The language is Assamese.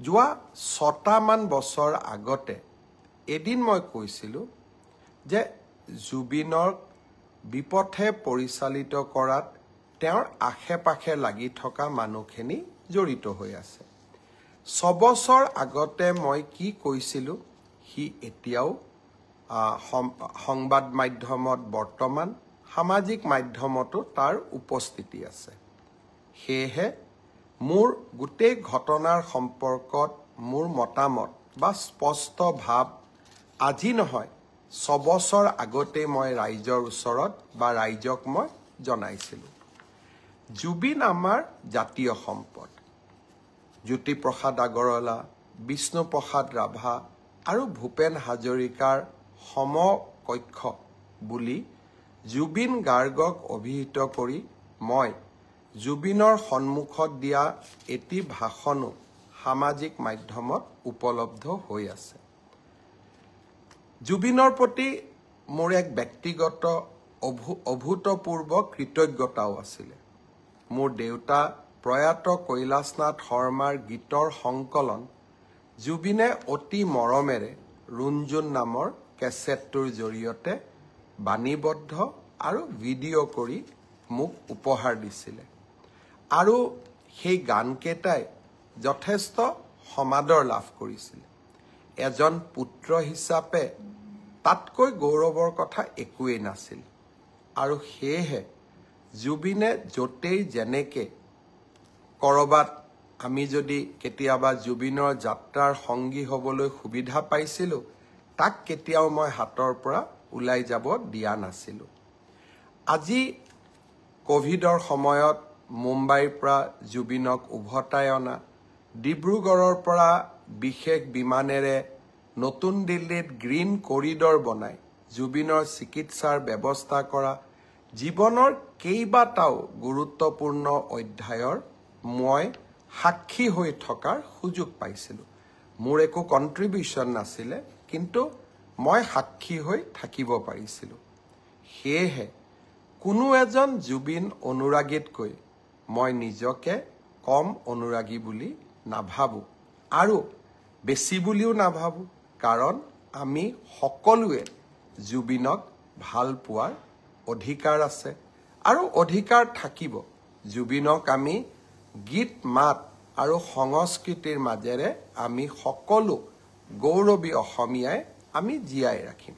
যোৱা 6টামান বছৰ আগতে এদিন মই কৈছিলোঁ যে জুবিনৰ বিপথে পৰিচালিত কৰাত তেওঁৰ আশে-পাশে লাগি থকা মানুহখিনি জড়িত হৈ আছে। 6 বছৰ আগতে মই কি কৈছিলোঁ সি এতিয়াও সংবাদ মাধ্যমত বৰ্তমান সামাজিক মাধ্যমতো তাৰ উপস্থিতি আছে। সেয়েহে মোৰ গোটেই ঘটনাৰ সম্পৰ্কত মোৰ মতামত বা স্পষ্ট ভাৱ আজি নহয় 6 বছৰ আগতে মই ৰাইজৰ ওচৰত বা ৰাইজক মই জনাইছিলোঁ। জুবিন আমাৰ জাতীয় সম্পদ। জ্যোতিপ্ৰসাদ আগৰৱালা, বিষ্ণুপ্ৰসাদ ৰাভা আৰু ভূপেন হাজৰিকাৰ সমকক্ষ বুলি জুবিন গাৰ্গক অভিহিত কৰি মই জুবিনৰ সন্মুখত দিয়া এটি ভাষণো সামাজিক মাধ্যমত উপলব্ধ হৈ আছে। জুবিনৰ প্ৰতি মোৰ এক ব্যক্তিগত অভূতপূৰ্ব কৃতজ্ঞতাও আছিলে। মোৰ দেউতা প্ৰয়াত কৈলাশনাথ শৰ্মাৰ গীতৰ সংকলন জুবিনে অতি মৰমেৰে ৰুণজুন নামৰ কেছেটটোৰ জৰিয়তে বাণীবদ্ধ আৰু ভিডিঅ' কৰি মোক উপহাৰ দিছিলে। আৰু সেই গানকেইটাই যথেষ্ট সমাদৰ লাভ কৰিছিল। এজন পুত্ৰ হিচাপে তাতকৈ গৌৰৱৰ কথা একোৱেই নাছিল। আৰু সেয়েহে জুবিনে য'তেই যেনেকে কৰবাত আমি যদি কেতিয়াবা জুবিনৰ যাত্ৰাৰ সংগী হ'বলৈ সুবিধা পাইছিলোঁ, তাক কেতিয়াও মই হাতৰ পৰা ওলাই যাব দিয়া নাছিলোঁ। আজি কোভিডৰ সময়ত মুম্বাইৰ পৰা জুবিনক উভতাই অনা, ডিব্ৰুগড়ৰ পৰা বিশেষ বিমানেৰে নতুন দিল্লীত গ্ৰীণ কৰিডৰ বনাই জুবিনৰ চিকিৎসাৰ ব্যৱস্থা কৰা, জীৱনৰ কেইবাটাও গুৰুত্বপূৰ্ণ অধ্যায়ৰ মই সাক্ষী হৈ থকাৰ সুযোগ পাইছিলোঁ। মোৰ একো কণ্ট্ৰিবিউশ্যন নাছিলে, কিন্তু মই সাক্ষী হৈ থাকিব পাৰিছিলোঁ। সেয়েহে কোনো এজন জুবিন অনুৰাগীতকৈ মই নিজকে কম অনুৰাগী বুলি নাভাবোঁ আৰু বেছি বুলিও নাভাবোঁ, কাৰণ আমি সকলোৱে জুবিনক ভাল পোৱাৰ অধিকাৰ আছে আৰু অধিকাৰ থাকিব। জুবিনক আমি গীত মাত আৰু সংস্কৃতিৰ মাজেৰে আমি সকলো গৌৰৱী অসমীয়াই আমি জীয়াই ৰাখিম।